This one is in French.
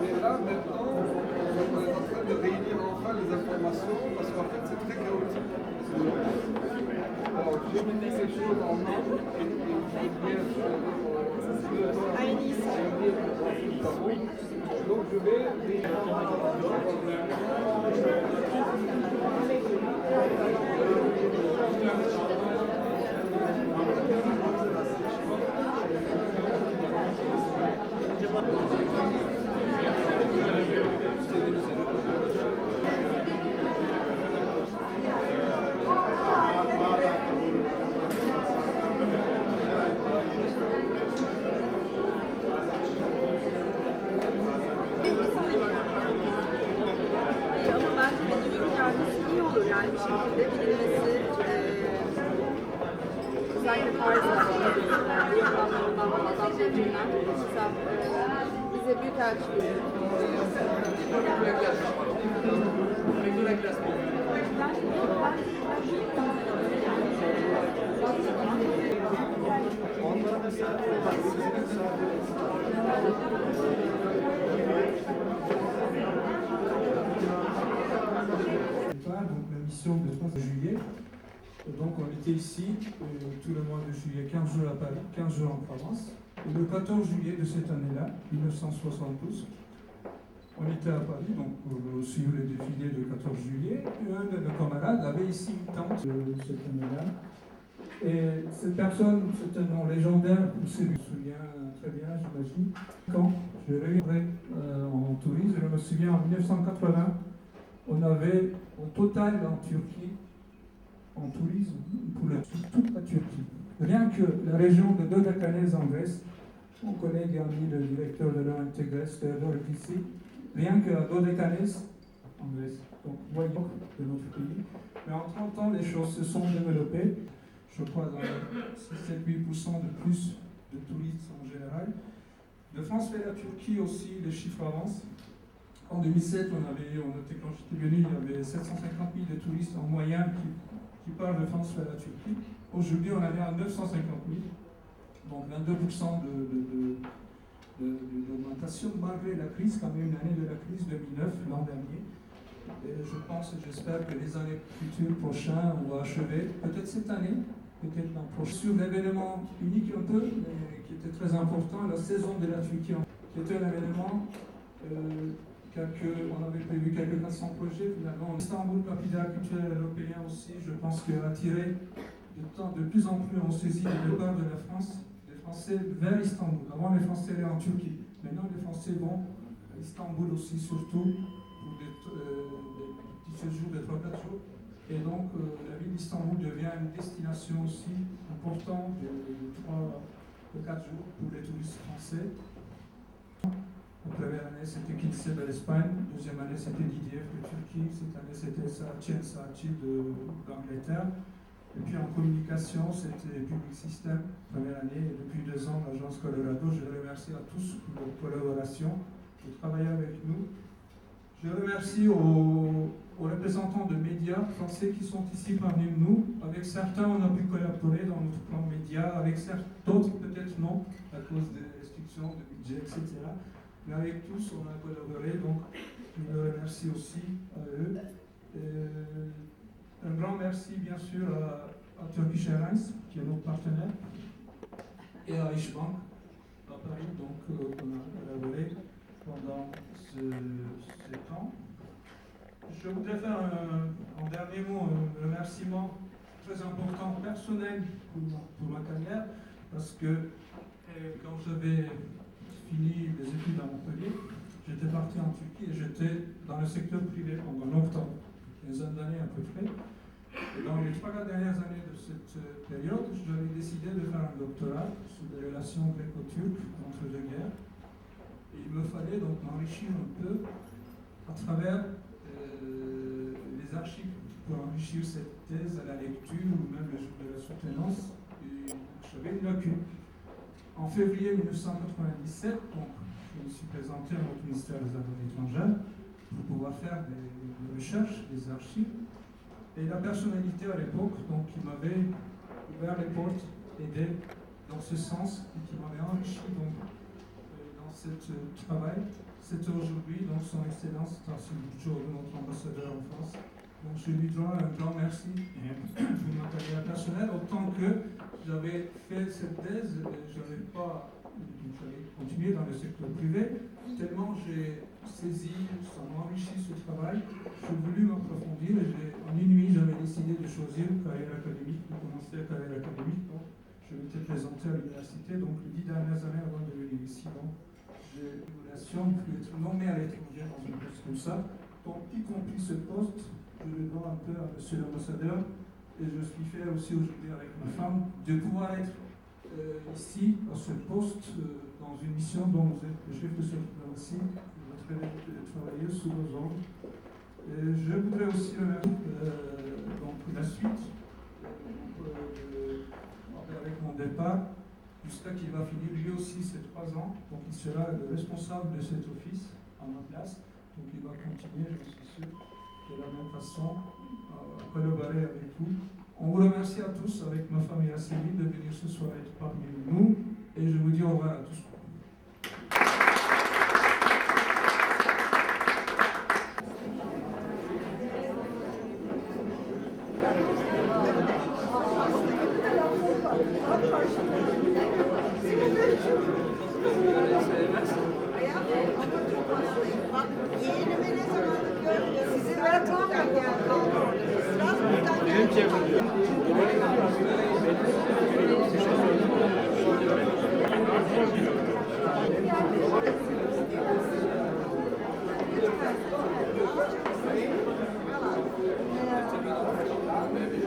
Et là, maintenant, on est en train de réunir enfin les informations parce qu'en fait, c'est très chaotique. Alors, j'ai mis les choses en ordre et bien donc, je vais yani bir şekilde bilinmesi, özellikle Paris'ten adam dediğinden mesela bize büyük elçiliği. Donc la mission de 3 juillet. Donc on était ici tout le mois de juillet, 15 jours à Paris, 15 jours en Provence. Et le 14 juillet de cette année-là, 1972, on était à Paris, donc pour suivre le défilé du 14 juillet. Un de nos camarades avait ici une tente cette année-là. Et cette personne, c'est un nom légendaire, je me souviens très bien, j'imagine. Quand je reviendrai en tourisme, je me souviens en 1980, on avait au total en Turquie, en tourisme, pour toute la Turquie. Rien que la région de Dodekanèse en Grèce, mon collègue et ami, le directeur de l'ONT Grèce, Théodore est ici, rien qu'à Dodekanèse en Grèce, donc voyons de notre pays. Mais en 30 ans, les choses se sont développées, je crois dans 7-8% de plus de touristes en général. De France vers la Turquie aussi, les chiffres avancent. En 2007, quand j'étais venu, il y avait 750 000 de touristes en moyenne qui parlent de France vers la Turquie. Aujourd'hui, on est à 950 000, donc 22% d'augmentation malgré la crise, quand même une année de la crise 2009, l'an dernier. Et je pense et j'espère que les années futures, prochaines, on va achever, peut-être cette année, peut-être l'an prochain, sur l'événement unique un peu, mais qui était très important, la saison de la Turquie, qui était un événement. On avait prévu quelques 400 projets, finalement. Istanbul, capitale culturelle européenne aussi, je pense qu'à attirer de plus en plus, on saisit le départ de la France, des Français vers Istanbul. Avant, les Français allaient en Turquie. Maintenant, les Français vont à Istanbul aussi, surtout pour des petits séjours de 3-4 jours. Et donc, la ville d'Istanbul devient une destination aussi importante de 4 jours pour les touristes français. La première année, c'était Kinsey de l'Espagne. Deuxième année, c'était Didier de Turquie. Cette année, c'était Saatchi Saatchi d'Angleterre. Et puis en communication, c'était Public System, première année. Et depuis 2 ans, l'agence Colorado. Je les remercie à tous pour leur collaboration, de travailler avec nous. Je remercie aux représentants de médias français qui sont ici parmi nous. Avec certains, on a pu collaborer dans notre plan média. Avec d'autres, peut-être non, à cause des restrictions de budget, etc. Mais avec tous, on a collaboré, donc je les remercie aussi à eux. Un grand merci, bien sûr, à Turkish Airlines, qui est notre partenaire, et à Işbank, à Paris, donc on a collaboré pendant ce temps. Je voudrais faire en dernier mot un remerciement très important, personnel pour ma carrière, parce que quand j'avais fini les études à Montpellier, j'étais parti en Turquie et j'étais dans le secteur privé pendant longtemps, une dizaine d'années à peu près. Et dans les 3 dernières années de cette période, j'avais décidé de faire un doctorat sur les relations gréco-turques entre deux guerres. Et il me fallait donc m'enrichir un peu à travers les archives pour enrichir cette thèse à la lecture ou même la soutenance. Et j'avais une lacune. En février 1997, donc, je me suis présenté à notre ministère des Affaires étrangères pour pouvoir faire des recherches, des archives. Et la personnalité à l'époque, donc, qui m'avait ouvert les portes, aidé dans ce sens, et qui m'avait enrichi donc, dans ce travail, c'est aujourd'hui donc son Excellence Tassim Boudjoğlu, notre ambassadeur en France. Donc je lui dois un grand merci pour ma carrière personnelle, autant que j'avais fait cette thèse, j'avais continué dans le secteur privé, tellement j'ai saisi, ça m'a enrichi ce travail, j'ai voulu m'approfondir et en une nuit j'avais décidé de choisir une carrière académique, de commencer la carrière académique. Donc, je m'étais présenté à l'université, donc les 10 dernières années avant de venir ici. Donc, j'ai une relation pour être nommé à l'étranger dans un poste comme ça. Donc, y compris ce poste, je le dois un peu à monsieur l'ambassadeur et je suis fier aussi aujourd'hui avec ma femme de pouvoir être ici, à ce poste, dans une mission dont vous êtes le chef de cette diplomatie, votre travailleuse sous vos ordres. Je voudrais aussi remercier donc la suite avec mon départ, jusqu'à qu'il va finir lui aussi ces 3 ans. Donc il sera le responsable de cet office à ma place. Donc il va continuer, je suis sûr, de la même façon à collaborer avec vous. On vous remercie à tous, avec ma famille assez libre, de venir ce soir être parmi nous. Et je vous dis au revoir à tous. Thank you.